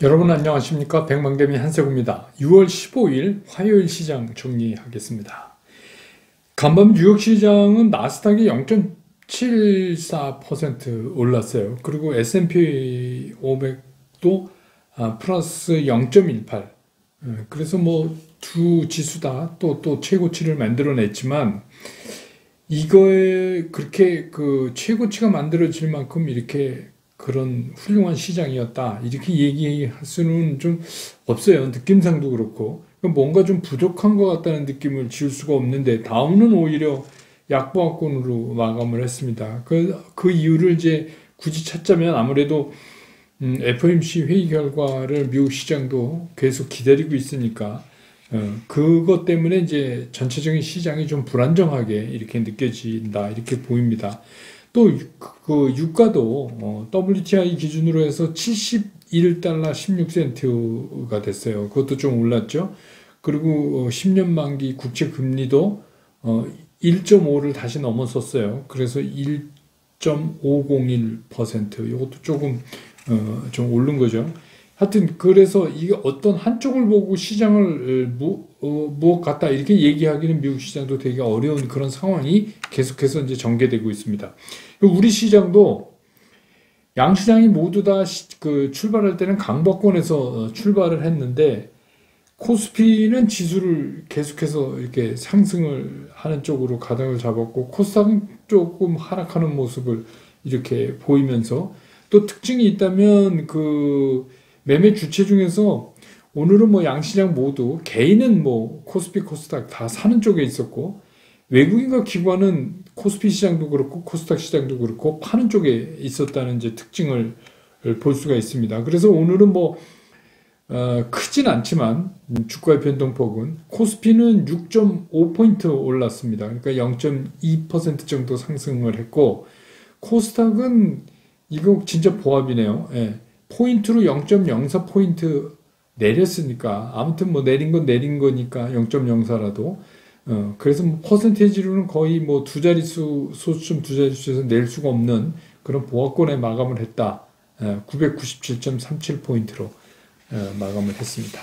여러분 안녕하십니까? 백망대미 한세구입니다. 6월 15일 화요일 시장 정리하겠습니다. 간밤 뉴욕 시장은 나스닥이 0.74% 올랐어요. 그리고 S&P 500도 플러스 0.18. 그래서 뭐 두 지수 다 또 최고치를 만들어냈지만 이거에 그렇게 그 최고치가 만들어질 만큼 이렇게 그런 훌륭한 시장이었다 이렇게 얘기할 수는 좀 없어요. 느낌상도 그렇고 뭔가 좀 부족한 것 같다는 느낌을 지울 수가 없는데 다우는 오히려 약보합권으로 마감을 했습니다. 그 이유를 이제 굳이 찾자면 아무래도 FOMC 회의 결과를 미국 시장도 계속 기다리고 있으니까 그것 때문에 이제 전체적인 시장이 좀 불안정하게 이렇게 느껴진다 이렇게 보입니다. 또 그 유가도 WTI 기준으로 해서 71달러 16센트가 됐어요. 그것도 좀 올랐죠. 그리고 10년 만기 국채 금리도 1.5를 다시 넘어섰어요. 그래서 1.501%. 이것도 조금 좀 오른 거죠. 하여튼 그래서 이게 어떤 한쪽을 보고 시장을 무엇 같다 이렇게 얘기하기는 미국 시장도 되게 어려운 그런 상황이 계속해서 이제 전개되고 있습니다. 우리 시장도 양 시장이 모두 다 그 출발할 때는 강보권에서 출발을 했는데 코스피는 지수를 계속해서 이렇게 상승을 하는 쪽으로 가닥을 잡았고 코스닥은 조금 하락하는 모습을 이렇게 보이면서 또 특징이 있다면 그 매매 주체 중에서 오늘은 뭐 양시장 모두 개인은 뭐 코스피 코스닥 다 사는 쪽에 있었고 외국인과 기관은 코스피 시장도 그렇고 코스닥 시장도 그렇고 파는 쪽에 있었다는 이제 특징을 볼 수가 있습니다. 그래서 오늘은 뭐 크진 않지만 주가의 변동폭은 코스피는 6.5포인트 올랐습니다. 그러니까 0.2% 정도 상승을 했고 코스닥은 이거 진짜 보합이네요. 예. 포인트로 0.04포인트 내렸으니까 아무튼 뭐 내린 건 내린 거니까 0.04라도 그래서 뭐 퍼센테이지로는 거의 뭐 두 자릿수 소수점 두 자릿수에서 낼 수가 없는 그런 보합권에 마감을 했다. 997.37포인트로 마감을 했습니다.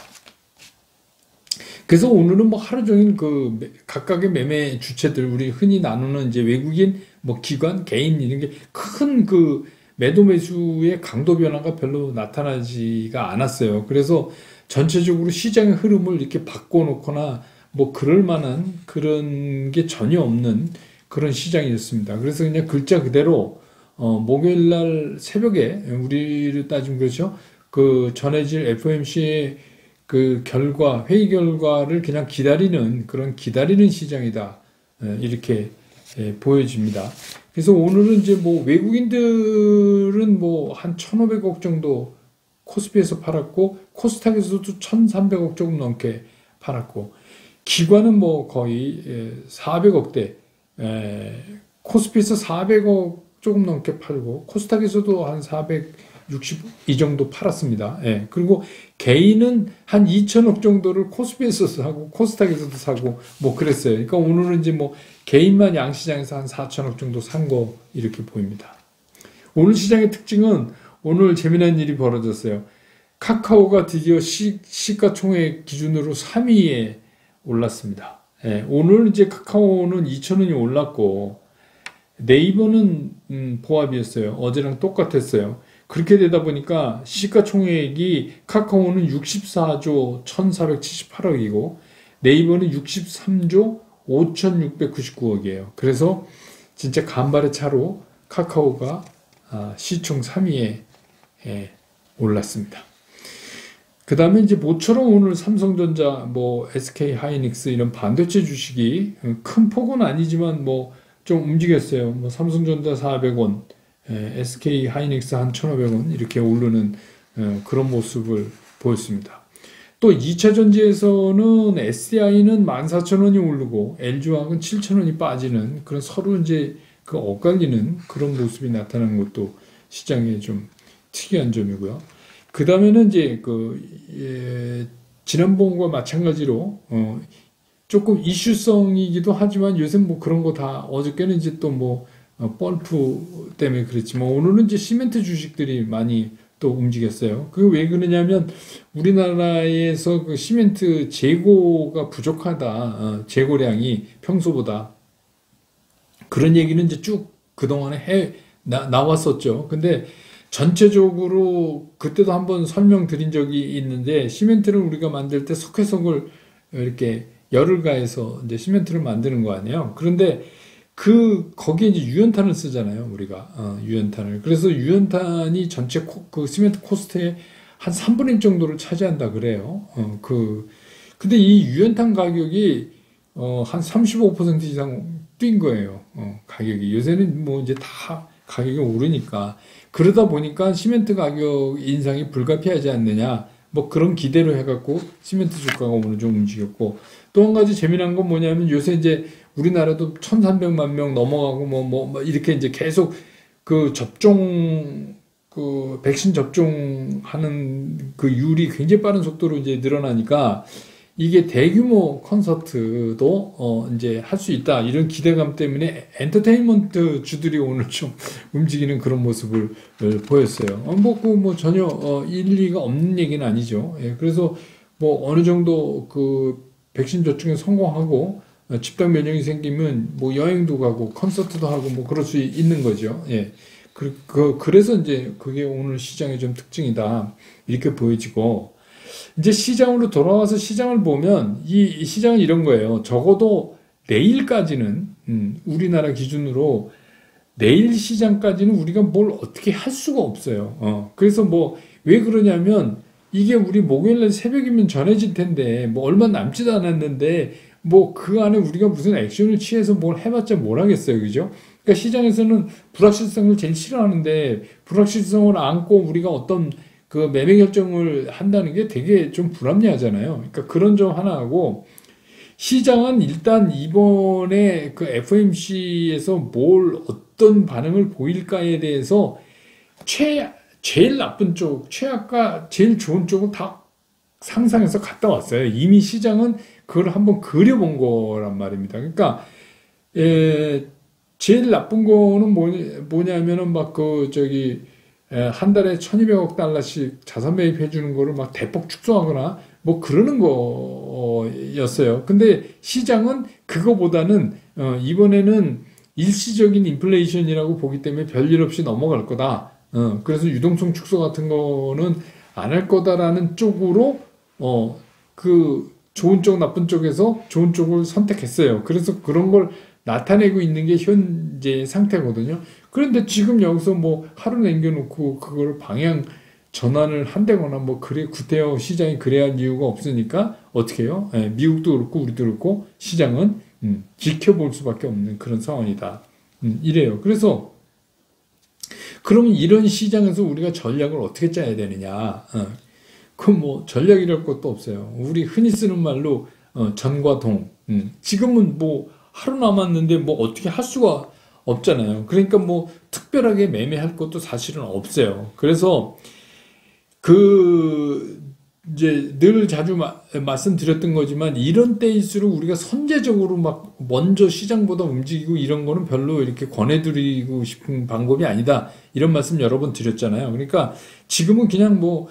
그래서 오늘은 뭐 하루 종일 그 각각의 매매 주체들 우리 흔히 나누는 이제 외국인 뭐 기관 개인 이런 게 큰 그 매도 매수의 강도 변화가 별로 나타나지가 않았어요. 그래서 전체적으로 시장의 흐름을 이렇게 바꿔놓거나 뭐 그럴 만한 그런 게 전혀 없는 그런 시장이었습니다. 그래서 그냥 글자 그대로 목요일 날 새벽에 우리를 따지면 그렇죠. 그 전해질 FOMC의 그 결과 회의 결과를 그냥 기다리는 그런 기다리는 시장이다 이렇게 보여집니다. 그래서 오늘은 이제 뭐 외국인들은 뭐 한 1,500억 정도 코스피에서 팔았고 코스닥에서도 1,300억 조금 넘게 팔았고 기관은 뭐 거의 400억대 코스피에서 400억 조금 넘게 팔고 코스닥에서도 한 460 이 정도 팔았습니다. 그리고 개인은 한 2천억 정도를 코스피에서 사고 코스닥에서도 사고 뭐 그랬어요. 그러니까 오늘은 이제 뭐 개인만 양시장에서 한 4천억 정도 산 거 이렇게 보입니다. 오늘 시장의 특징은 오늘 재미난 일이 벌어졌어요. 카카오가 드디어 시가총액 기준으로 3위에 올랐습니다. 오늘 이제 카카오는 2,000원이 올랐고 네이버는 보합이었어요. 어제랑 똑같았어요. 그렇게 되다 보니까 시가총액이 카카오는 64조 1,478억이고 네이버는 63조 5,699억이에요. 그래서 진짜 간발의 차로 카카오가 시총 3위에 올랐습니다. 그 다음에 이제 모처럼 오늘 삼성전자, 뭐 SK 하이닉스 이런 반도체 주식이 큰 폭은 아니지만 뭐 좀 움직였어요. 뭐 삼성전자 400원, SK 하이닉스 한 1,500원 이렇게 오르는 그런 모습을 보였습니다. 또 2차 전지에서는 SDI는 14,000원이 오르고 LG화학은 7,000원이 빠지는 그런 서로 이제 그 엇갈리는 그런 모습이 나타나는 것도 시장의 좀 특이한 점이고요. 그 다음에는 이제 지난번과 마찬가지로 조금 이슈성이기도 하지만 요새 뭐 그런 거 다 어저께는 이제 또 뭐 벌프 때문에 그랬지만 오늘은 이제 시멘트 주식들이 많이 또 움직였어요. 그 왜 그러냐면 우리나라에서 그 시멘트 재고가 부족하다. 재고량이 평소보다. 그런 얘기는 이제 쭉 그동안에 나왔었죠. 근데 전체적으로 그때도 한번 설명드린 적이 있는데 시멘트를 우리가 만들 때 석회석을 이렇게 열을 가해서 이제 시멘트를 만드는 거 아니에요. 그런데 거기에 이제 유연탄을 쓰잖아요, 우리가. 유연탄을. 그래서 유연탄이 전체 그 시멘트 코스트의 한 3분의 1 정도를 차지한다 그래요. 근데 이 유연탄 가격이, 한 35% 이상 뛴 거예요. 가격이. 요새는 뭐 이제 다 가격이 오르니까. 그러다 보니까 시멘트 가격 인상이 불가피하지 않느냐. 뭐 그런 기대로 해갖고 시멘트 주가가 오늘 좀 움직였고. 또 한 가지 재미난 건 뭐냐면 요새 이제 우리나라도 1,300만 명 넘어가고 뭐 이렇게 이제 계속 그 백신 접종하는 그 율이 굉장히 빠른 속도로 이제 늘어나니까 이게 대규모 콘서트도 이제 할 수 있다. 이런 기대감 때문에 엔터테인먼트 주들이 오늘 좀 움직이는 그런 모습을 보였어요. 뭐 전혀 일리가 없는 얘기는 아니죠. 예, 그래서 뭐 어느 정도 그 백신 접종에 성공하고 집단 면역이 생기면 뭐 여행도 가고 콘서트도 하고 뭐 그럴 수 있는 거죠. 예. 그래서 이제 그게 오늘 시장의 좀 특징이다. 이렇게 보여지고 이제 시장으로 돌아와서 시장을 보면 이 시장은 이런 거예요. 적어도 내일까지는 우리나라 기준으로 내일 시장까지는 우리가 뭘 어떻게 할 수가 없어요. 그래서 뭐 왜 그러냐면 이게 우리 목요일날 새벽이면 전해질 텐데 뭐 얼마 남지도 않았는데 뭐 그 안에 우리가 무슨 액션을 취해서 뭘 해봤자 뭘 하겠어요, 그죠? 그러니까 시장에서는 불확실성을 제일 싫어하는데 불확실성을 안고 우리가 어떤 그 매매 결정을 한다는 게 되게 좀 불합리하잖아요. 그러니까 그런 점 하나 하고 시장은 일단 이번에 그 FOMC에서 어떤 반응을 보일까에 대해서 제일 나쁜 쪽, 최악과 제일 좋은 쪽은 다 상상해서 갔다 왔어요. 이미 시장은 그걸 한번 그려본 거란 말입니다. 그러니까 제일 나쁜 거는 뭐냐면은 한 달에 1,200억 달러씩 자산 매입해 주는 거를 막 대폭 축소하거나 뭐 그러는 거였어요. 근데 시장은 그거보다는 이번에는 일시적인 인플레이션이라고 보기 때문에 별일 없이 넘어갈 거다. 그래서 유동성 축소 같은 거는 안 할 거다라는 쪽으로 그 좋은 쪽 나쁜 쪽에서 좋은 쪽을 선택했어요. 그래서 그런 걸 나타내고 있는 게 현재 상태거든요. 그런데 지금 여기서 뭐 하루 남겨놓고 그걸 방향 전환을 한다거나 뭐 구태여 시장이 그래야 할 이유가 없으니까 어떻게 해요? 예, 미국도 그렇고 우리도 그렇고 시장은 지켜볼 수밖에 없는 그런 상황이다. 이래요. 그래서 그러면 이런 시장에서 우리가 전략을 어떻게 짜야 되느냐? 그건 뭐 전략이랄 것도 없어요. 우리 흔히 쓰는 말로 전과 동. 지금은 뭐 하루 남았는데 뭐 어떻게 할 수가 없잖아요. 그러니까 뭐 특별하게 매매할 것도 사실은 없어요. 그래서 이제 늘 자주 말씀드렸던 거지만 이런 때일수록 우리가 선제적으로 막 먼저 시장보다 움직이고 이런 거는 별로 이렇게 권해드리고 싶은 방법이 아니다. 이런 말씀 여러 번 드렸잖아요. 그러니까 지금은 그냥 뭐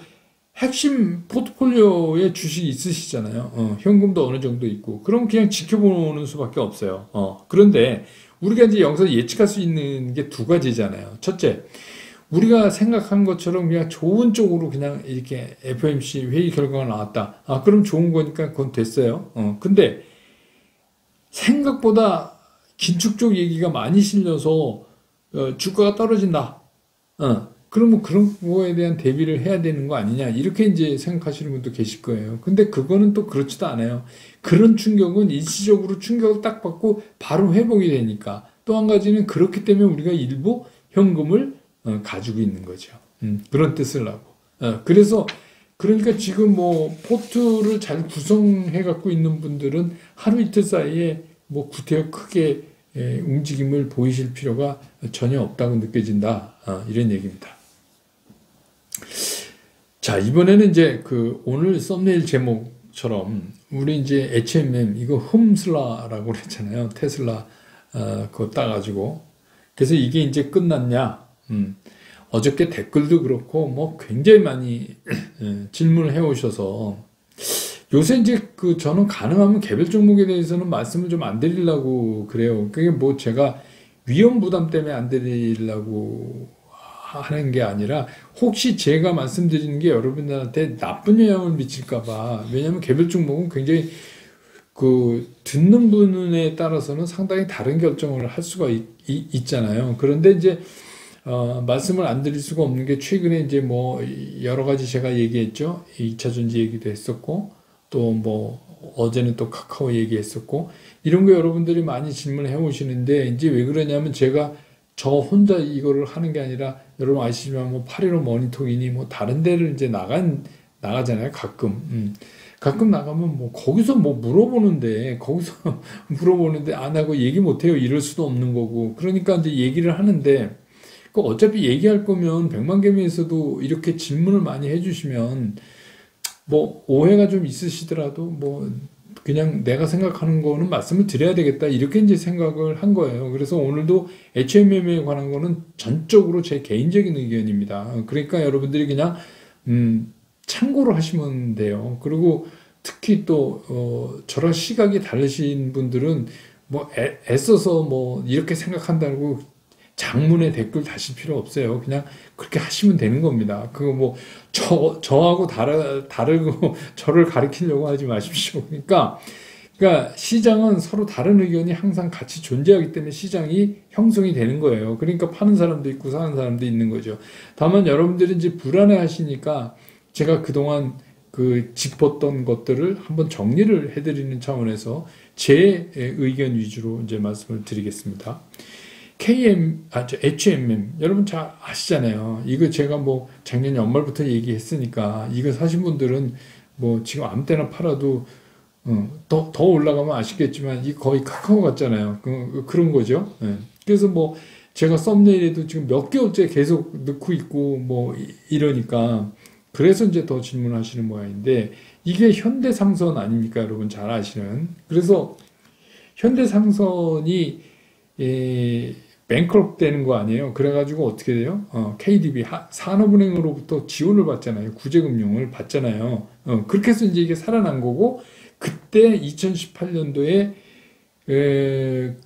핵심 포트폴리오에 주식이 있으시잖아요. 현금도 어느 정도 있고. 그럼 그냥 지켜보는 수밖에 없어요. 그런데 우리가 이제 여기서 예측할 수 있는 게 두 가지잖아요. 첫째, 우리가 생각한 것처럼 그냥 좋은 쪽으로 그냥 이렇게 FOMC 회의 결과가 나왔다. 그럼 좋은 거니까 그건 됐어요. 근데 생각보다 긴축 쪽 얘기가 많이 실려서 주가가 떨어진다. 그러면 그런 거에 대한 대비를 해야 되는 거 아니냐. 이렇게 이제 생각하시는 분도 계실 거예요. 근데 그거는 또 그렇지도 않아요. 그런 충격은 일시적으로 충격을 딱 받고 바로 회복이 되니까. 또 한 가지는 그렇기 때문에 우리가 일부 현금을 가지고 있는 거죠. 그런 뜻을 하고. 그러니까 지금 뭐 포트를 잘 구성해 갖고 있는 분들은 하루 이틀 사이에 뭐 구태여 크게 움직임을 보이실 필요가 전혀 없다고 느껴진다. 이런 얘기입니다. 자, 이번에는 이제 오늘 썸네일 제목처럼 우리 이제 HMM 이거 흠슬라라고 그랬잖아요. 테슬라 그거 따가지고. 그래서 이게 이제 끝났냐? 어저께 댓글도 그렇고 뭐 굉장히 많이 질문을 해오셔서 요새 이제 저는 가능하면 개별 종목에 대해서는 말씀을 좀 안 드리려고 그래요. 그게 뭐 제가 위험 부담 때문에 안 드리려고 하는 게 아니라 혹시 제가 말씀드리는 게 여러분들한테 나쁜 영향을 미칠까 봐. 왜냐하면 개별 종목은 굉장히 듣는 분에 따라서는 상당히 다른 결정을 할 수가 있잖아요. 그런데 이제 말씀을 안 드릴 수가 없는 게 최근에 이제 뭐 여러 가지 제가 얘기했죠. 2차 전지 얘기도 했었고 또 뭐 어제는 또 카카오 얘기했었고 이런 거 여러분들이 많이 질문해 오시는데 이제 왜 그러냐면 제가 저 혼자 이거를 하는 게 아니라 여러분 아시지만 뭐 815 모니터이니 뭐 다른 데를 이제 나가잖아요. 가끔. 가끔 나가면 뭐 거기서 뭐 물어보는데 거기서 물어보는데 안 하고 얘기 못 해요. 이럴 수도 없는 거고. 그러니까 이제 얘기를 하는데 어차피 얘기할 거면 백만개미에서도 이렇게 질문을 많이 해주시면 뭐 오해가 좀 있으시더라도 뭐 그냥 내가 생각하는 거는 말씀을 드려야 되겠다 이렇게 이제 생각을 한 거예요. 그래서 오늘도 HMM에 관한 거는 전적으로 제 개인적인 의견입니다. 그러니까 여러분들이 그냥 참고로 하시면 돼요. 그리고 특히 또 저랑 시각이 다르신 분들은 뭐 애써서 뭐 이렇게 생각한다고 장문의 댓글 다실 필요 없어요. 그냥 그렇게 하시면 되는 겁니다. 그거 뭐 저하고 다르고 저를 가리키려고 하지 마십시오. 그러니까 시장은 서로 다른 의견이 항상 같이 존재하기 때문에 시장이 형성이 되는 거예요. 그러니까 파는 사람도 있고 사는 사람도 있는 거죠. 다만 여러분들이 이제 불안해 하시니까 제가 그동안 짚었던 것들을 한번 정리를 해드리는 차원에서 제 의견 위주로 이제 말씀을 드리겠습니다. HMM 여러분 잘 아시잖아요. 이거 제가 뭐 작년 연말부터 얘기했으니까 이거 사신 분들은 뭐 지금 아무 때나 팔아도 더 올라가면 아시겠지만 이 거의 카카오 같잖아요. 그런 거죠. 그래서 뭐 제가 썸네일에도 지금 몇 개월째 계속 넣고 있고 뭐 이러니까 그래서 이제 더 질문하시는 모양인데 이게 현대상선 아닙니까? 여러분 잘 아시는. 그래서 현대상선이 뱅크럽 되는 거 아니에요. 그래가지고 어떻게 돼요? KDB 산업은행으로부터 지원을 받잖아요. 구제금융을 받잖아요. 그렇게 해서 이제 이게 살아난 거고 그때 2018년도에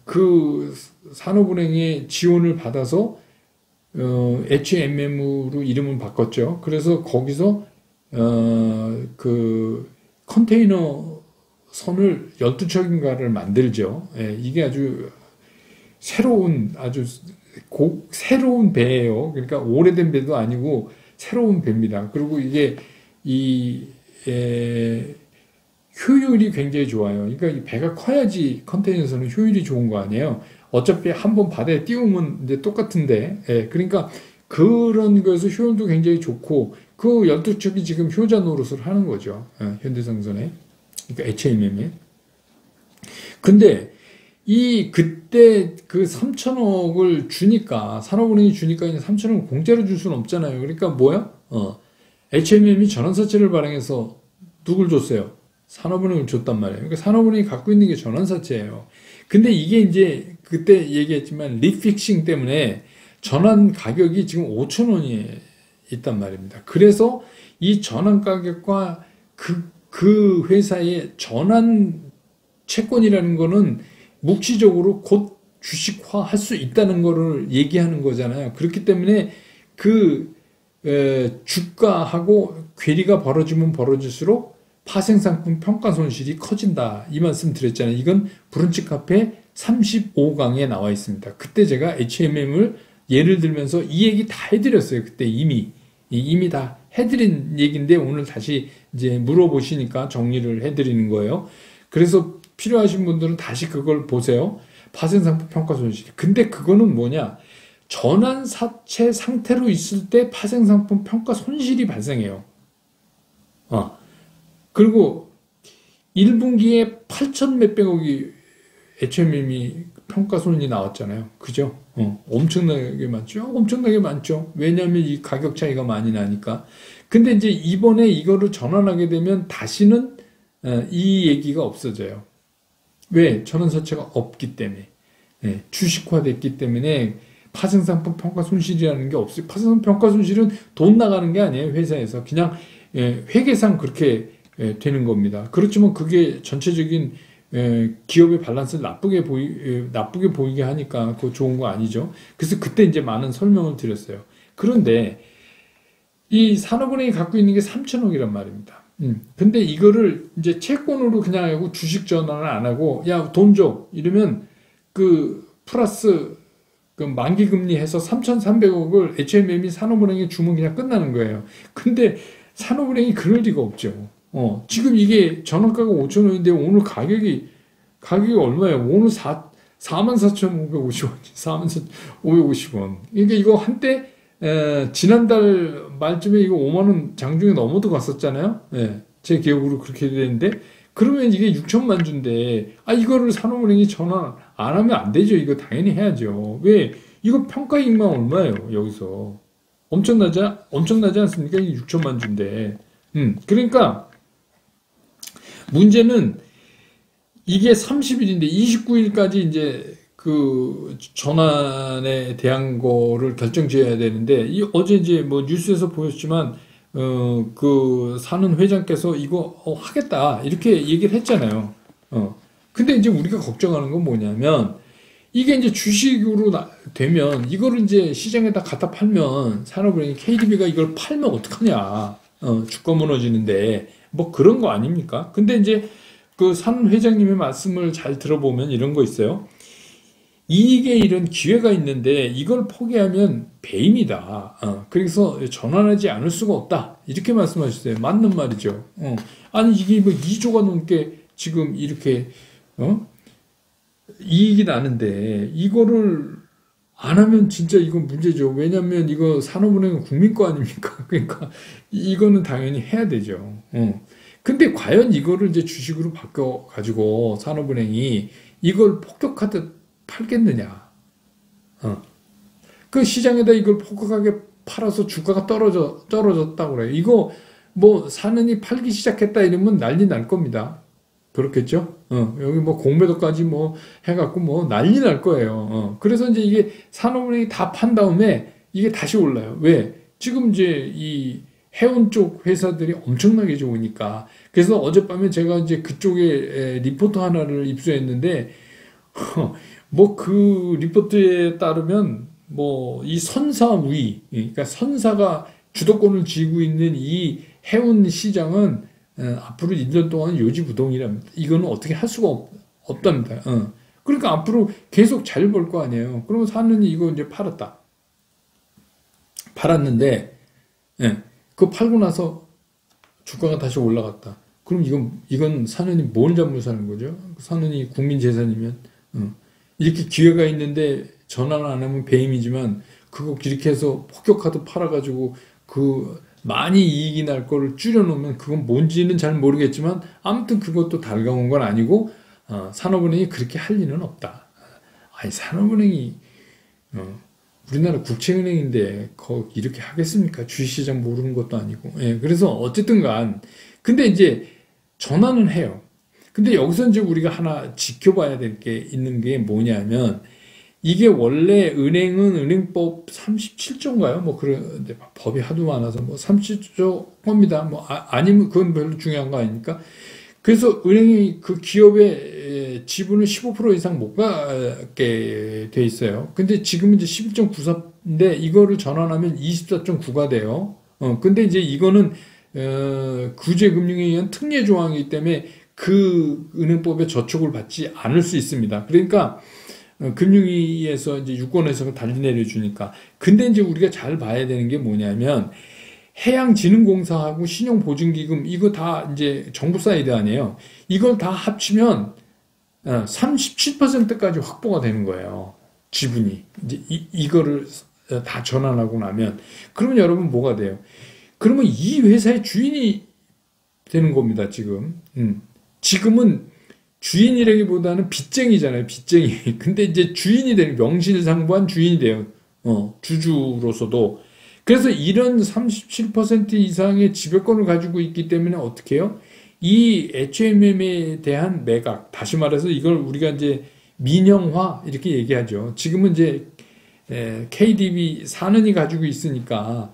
그 산업은행의 지원을 받아서 HMM으로 이름을 바꿨죠. 그래서 거기서 그 컨테이너 선을 12척인가를 만들죠. 이게 아주 새로운 배예요. 그러니까 오래된 배도 아니고 새로운 배입니다. 그리고 이게 효율이 굉장히 좋아요. 그러니까 이 배가 커야지 컨테이너선은 효율이 좋은 거 아니에요. 어차피 한번 바다에 띄우면 이제 똑같은데, 그러니까 그런 거에서 효율도 굉장히 좋고 그 12척이 지금 효자 노릇을 하는 거죠. 현대상선에. 그러니까 HMM에. 근데 그때 그 3천억을 주니까, 산업은행이 주니까 이제 3천억을 공짜로 줄 수는 없잖아요. 그러니까 뭐야? HMM이 전환사채를 발행해서 누굴 줬어요? 산업은행을 줬단 말이에요. 그러니까 산업은행이 갖고 있는 게 전환사채예요. 근데 이게 이제 그때 얘기했지만 리픽싱 때문에 전환 가격이 지금 5천 원이 있단 말입니다. 그래서 이 전환 가격과 그 회사의 전환 채권이라는 거는 묵시적으로 곧 주식화 할 수 있다는 거를 얘기하는 거잖아요. 그렇기 때문에 주가하고 괴리가 벌어지면 벌어질수록 파생상품 평가 손실이 커진다. 이 말씀 드렸잖아요. 이건 브런치 카페 35강에 나와 있습니다. 그때 제가 HMM을 예를 들면서 이 얘기 다 해드렸어요. 그때 이미 다 해드린 얘기인데 오늘 다시 이제 물어보시니까 정리를 해드리는 거예요. 그래서 필요하신 분들은 다시 그걸 보세요. 파생상품 평가 손실. 근데 그거는 뭐냐? 전환사채 상태로 있을 때 파생상품 평가 손실이 발생해요. 그리고 1분기에 8천 몇백억이 HMM이 평가손이 나왔잖아요. 그죠? 엄청나게 많죠? 엄청나게 많죠. 왜냐하면 이 가격 차이가 많이 나니까. 근데 이제 이번에 이거를 전환하게 되면 다시는 이 얘기가 없어져요. 왜? 전환사채가 없기 때문에. 주식화됐기 때문에 파생상품 평가 손실이라는 게 없어요. 파생상품 평가 손실은 돈 나가는 게 아니에요. 회사에서 그냥 회계상 그렇게 되는 겁니다. 그렇지만 그게 전체적인 기업의 밸런스를 나쁘게 보이게 하니까 그거 좋은 거 아니죠. 그래서 그때 이제 많은 설명을 드렸어요. 그런데 이 산업은행이 갖고 있는 게 3천억이란 말입니다. 근데 이거를 이제 채권으로 그냥 하고 주식 전환을 안 하고 야, 돈 줘. 이러면 그 플러스 그 만기 금리 해서 3,300억을 HMM이 산업은행에 주면 그냥 끝나는 거예요. 근데 산업은행이 그럴 리가 없죠. 지금 이게 전환가가 5,000원인데 오늘 가격이 얼마예요? 오늘 44,550원, 44,550원. 그러니까 이거 한때 지난달 말쯤에 이거 5만 원 장중에 넘어도 갔었잖아요. 예, 제 기억으로 그렇게 되는데 그러면 이게 6천만 주인데 이거를 산업은행이 전환 안 하면 안 되죠. 이거 당연히 해야죠. 왜? 이거 평가이익만 얼마예요? 여기서 엄청나지 않습니까? 이게 6천만 주인데. 그러니까 문제는 이게 30일인데 29일까지 이제 그 전환에 대한 거를 결정지어야 되는데 어제 이제 뭐 뉴스에서 보였지만 그 사는 회장께서 이거 하겠다 이렇게 얘기를 했잖아요. 근데 이제 우리가 걱정하는 건 뭐냐면 이게 이제 주식으로 되면 이거를 이제 시장에다 갖다 팔면 산업은행이 KDB가 이걸 팔면 어떡하냐. 주가 무너지는데 뭐 그런 거 아닙니까? 근데 이제 그 산 회장님의 말씀을 잘 들어보면 이런 거 있어요. 이익에 이런 기회가 있는데 이걸 포기하면 배임이다. 그래서 전환하지 않을 수가 없다. 이렇게 말씀하셨어요. 맞는 말이죠. 아니 이게 뭐 2조가 넘게 지금 이렇게 이익이 나는데 이거를 안 하면 진짜 이건 문제죠. 왜냐하면 이거 산업은행은 국민 거 아닙니까? 그러니까 이거는 당연히 해야 되죠. 근데 과연 이거를 이제 주식으로 바꿔 가지고 산업은행이 이걸 폭격하듯 팔겠느냐? 그 시장에다 이걸 폭격하게 팔아서 주가가 떨어졌다고 그래요. 이거 뭐 사느니 팔기 시작했다 이러면 난리 날 겁니다. 그렇겠죠? 여기 뭐 공매도까지 뭐 해갖고 뭐 난리 날 거예요. 그래서 이제 이게 산업은행이 다 판 다음에 이게 다시 올라요. 왜? 지금 이제 이 해운 쪽 회사들이 엄청나게 좋으니까. 그래서 어젯밤에 제가 이제 그쪽에 리포터 하나를 입수했는데, 뭐 그 리포트에 따르면 뭐 이 선사 우위, 그러니까 선사가 주도권을 쥐고 있는 이 해운 시장은 앞으로 1년 동안 요지부동이랍니다. 이거는 어떻게 할 수가 없답니다. 그러니까 앞으로 계속 잘 벌 거 아니에요. 그러면 사느니 이거 이제 팔았는데, 그거 팔고 나서 주가가 다시 올라갔다. 그럼 이건 사느니 뭔 잡물 사는 거죠? 사느니 국민 재산이면, 이렇게 기회가 있는데 전환 안 하면 배임이지만, 그거 이렇게 해서 폭격하듯 팔아가지고, 많이 이익이 날 거를 줄여놓으면 그건 뭔지는 잘 모르겠지만 아무튼 그것도 달가운 건 아니고 산업은행이 그렇게 할 리는 없다. 아니 산업은행이 우리나라 국채은행인데 이렇게 하겠습니까? 주식시장 모르는 것도 아니고. 그래서 어쨌든간 근데 이제 전환은 해요. 근데 여기서 이제 우리가 하나 지켜봐야 될 게 있는 게 뭐냐면 이게 원래 은행은 은행법 37조인가요? 뭐 그런데 법이 하도 많아서 뭐 37조 겁니다. 뭐 아니면 그건 별로 중요한 거 아닙니까? 그래서 은행이 그 기업의 지분을 15% 이상 못 갖게 돼 있어요. 근데 지금은 이제 11.94인데 이거를 전환하면 24.9가 돼요. 근데 이제 이거는 구제금융에 의한 특례 조항이기 때문에 그 은행법에 저촉을 받지 않을 수 있습니다. 그러니까 금융위에서 이제 유권에서 달리 내려주니까. 근데 이제 우리가 잘 봐야 되는 게 뭐냐면, 해양진흥공사하고 신용보증기금, 이거 다 이제 정부 사이드 아니에요. 이걸 다 합치면 37%까지 확보가 되는 거예요. 지분이. 이제 이거를 다 전환하고 나면. 그러면 여러분 뭐가 돼요? 그러면 이 회사의 주인이 되는 겁니다, 지금. 지금은 주인이라기보다는 빚쟁이잖아요, 빚쟁이. 근데 이제 주인이 되는, 명실상부한 주인이 돼요. 주주로서도. 그래서 이런 37% 이상의 지배권을 가지고 있기 때문에 어떻게 해요? 이 HMM에 대한 매각, 다시 말해서 이걸 우리가 이제 민영화, 이렇게 얘기하죠. 지금은 이제, KDB 산은이 가지고 있으니까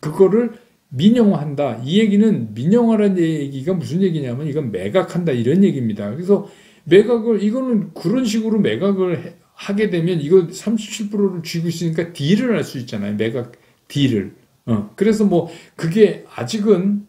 그거를 민영화한다. 이 얘기는 민영화라는 얘기가 무슨 얘기냐면 이건 매각한다 이런 얘기입니다. 그래서 매각을 이거는 그런 식으로 매각을 하게 되면 이거 37%를 쥐고 있으니까 딜을 할 수 있잖아요. 매각 딜을. 그래서 뭐 그게 아직은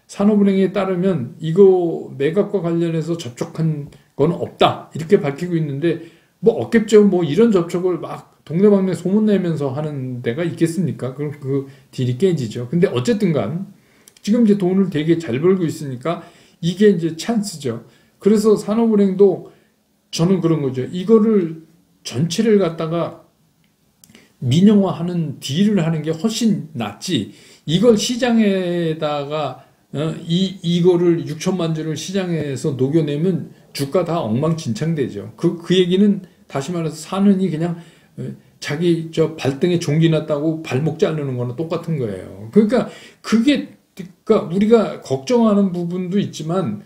산업은행에 따르면 이거 매각과 관련해서 접촉한 건 없다 이렇게 밝히고 있는데 뭐 없겠죠. 뭐 이런 접촉을 막 동네방네 소문내면서 하는 데가 있겠습니까? 그럼 그 딜이 깨지죠. 근데 어쨌든간 지금 이제 돈을 되게 잘 벌고 있으니까 이게 이제 찬스죠. 그래서 산업은행도 저는 그런 거죠. 이거를 전체를 갖다가 민영화하는 딜을 하는 게 훨씬 낫지. 이걸 시장에다가 이거를 6천만 주를 시장에서 녹여내면 주가 다 엉망진창되죠. 그 얘기는 다시 말해서 사는이 그냥 자기 저 발등에 종기 났다고 발목 자르는 거는 똑같은 거예요. 그러니까 그러니까 우리가 걱정하는 부분도 있지만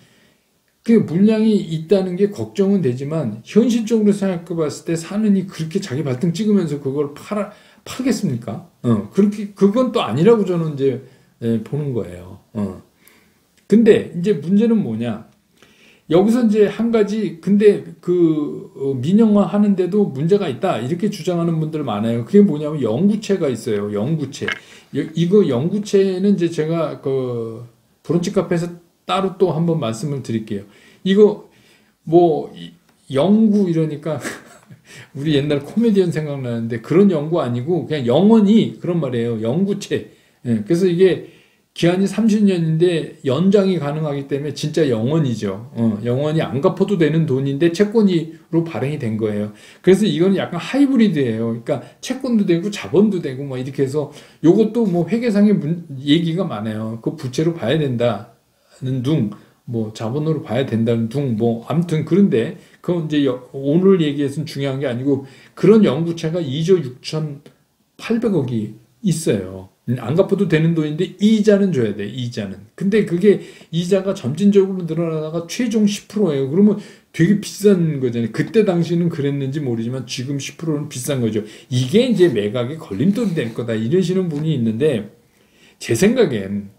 그 물량이 있다는 게 걱정은 되지만 현실적으로 생각해 봤을 때 사는이 그렇게 자기 발등 찍으면서 그걸 팔겠습니까? 그렇게 그건 또 아니라고 저는 이제 보는 거예요. 근데 이제 문제는 뭐냐? 여기서 이제 한 가지 근데 민영화 하는데도 문제가 있다 이렇게 주장하는 분들 많아요. 그게 뭐냐면 영구채가 있어요. 영구채. 이거 영구채는 이제 제가 그 브런치 카페에서 따로 또 한번 말씀을 드릴게요. 이거 뭐 영구 이러니까 우리 옛날 코미디언 생각나는데 그런 영구 아니고 그냥 영원히 그런 말이에요. 영구채. 그래서 이게 기한이 30년인데 연장이 가능하기 때문에 진짜 영원이죠. 영원히 안 갚아도 되는 돈인데 채권으로 발행이 된 거예요. 그래서 이거는 약간 하이브리드예요. 그러니까 채권도 되고 자본도 되고 막 이렇게 해서 요것도 뭐 회계상의 얘기가 많아요. 그 부채로 봐야 된다는 둥, 뭐 자본으로 봐야 된다는 둥, 뭐 아무튼 그런데 그건 이제 오늘 얘기에서는 중요한 게 아니고 그런 영구채가 2조 6,800억이 있어요. 안 갚아도 되는 돈인데 이자는 줘야 돼. 이자는. 근데 그게 이자가 점진적으로 늘어나다가 최종 10%예요. 그러면 되게 비싼 거잖아요. 그때 당시는 그랬는지 모르지만 지금 10%는 비싼 거죠. 이게 이제 매각의 걸림돌이 될 거다. 이러시는 분이 있는데 제 생각엔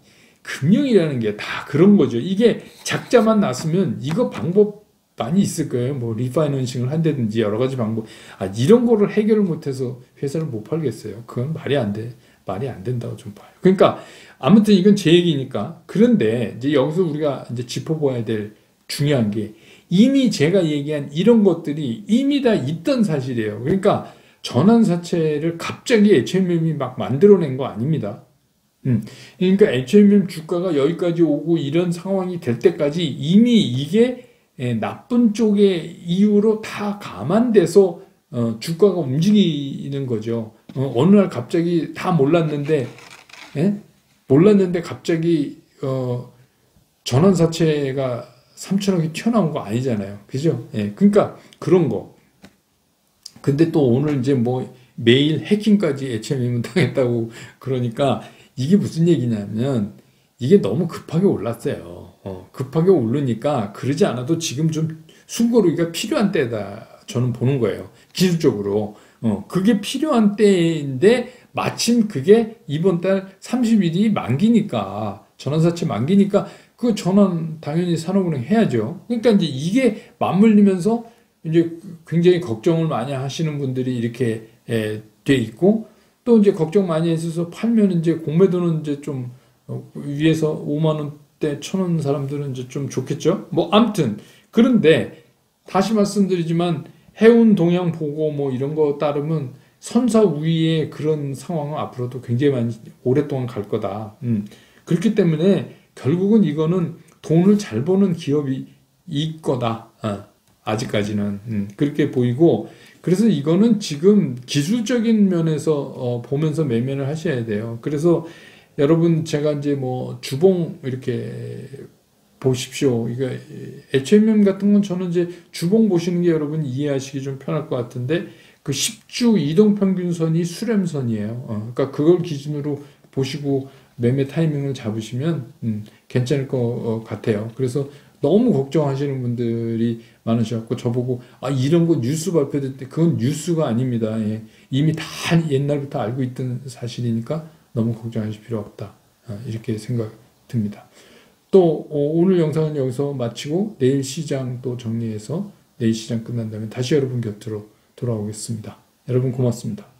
금융이라는 게 다 그런 거죠. 이게 작자만 났으면 이거 방법 많이 있을 거예요. 뭐 리파이낸싱을 한다든지 여러 가지 방법. 이런 거를 해결을 못해서 회사를 못 팔겠어요. 그건 말이 안 돼. 말이 안 된다고 좀 봐요. 그러니까 아무튼 이건 제 얘기니까. 그런데 이제 여기서 우리가 이제 짚어봐야 될 중요한 게 이미 제가 얘기한 이런 것들이 이미 다 있던 사실이에요. 그러니까 전환사채를 갑자기 HMM이 막 만들어낸 거 아닙니다. 그러니까 HMM 주가가 여기까지 오고 이런 상황이 될 때까지 이미 이게 나쁜 쪽의 이유로 다 감안돼서 주가가 움직이는 거죠. 어느 날 갑자기 다 몰랐는데, 몰랐는데 갑자기, 전환사채가 3천억이 튀어나온 거 아니잖아요. 그죠? 그러니까 그런 거. 근데 또 오늘 이제 뭐 매일 해킹까지 HMM은 당했다고 그러니까 이게 무슨 얘기냐면 이게 너무 급하게 올랐어요. 급하게 오르니까 그러지 않아도 지금 좀 숨고르기가 필요한 때다. 저는 보는 거예요. 기술적으로. 그게 필요한 때인데 마침 그게 이번 달 30일이 만기니까 전환사채 만기니까 그 전환 당연히 산업은행 해야죠. 그러니까 이제 이게 맞물리면서 이제 굉장히 걱정을 많이 하시는 분들이 이렇게 돼 있고 또 이제 걱정 많이 해서 팔면 이제 공매도는 이제 좀 위에서 5만 원대 1,000원 사람들은 이제 좀 좋겠죠. 뭐 아무튼 그런데 다시 말씀드리지만 해운 동향 보고 뭐 이런 거 따르면 선사 우위의 그런 상황은 앞으로도 굉장히 많이 오랫동안 갈 거다. 그렇기 때문에 결국은 이거는 돈을 잘 버는 기업이 이 거다. 아직까지는 그렇게 보이고 그래서 이거는 지금 기술적인 면에서 보면서 매매를 하셔야 돼요. 그래서 여러분 제가 이제 뭐 주봉 이렇게 보십시오. 이거 HMM 같은 건 저는 이제 주봉 보시는 게 여러분 이해하시기 좀 편할 것 같은데 그 10주 이동평균선이 수렴선이에요. 그러니까 그걸 기준으로 보시고 매매 타이밍을 잡으시면 괜찮을 것 같아요. 그래서 너무 걱정하시는 분들이 많으셔갖고 저보고 이런 거 뉴스 발표될 때 그건 뉴스가 아닙니다. 예. 이미 다 옛날부터 알고 있던 사실이니까 너무 걱정하실 필요 없다. 이렇게 생각 듭니다. 또 오늘 영상은 여기서 마치고 내일 시장 또 정리해서 내일 시장 끝난 다음에 다시 여러분 곁으로 돌아오겠습니다. 여러분 고맙습니다.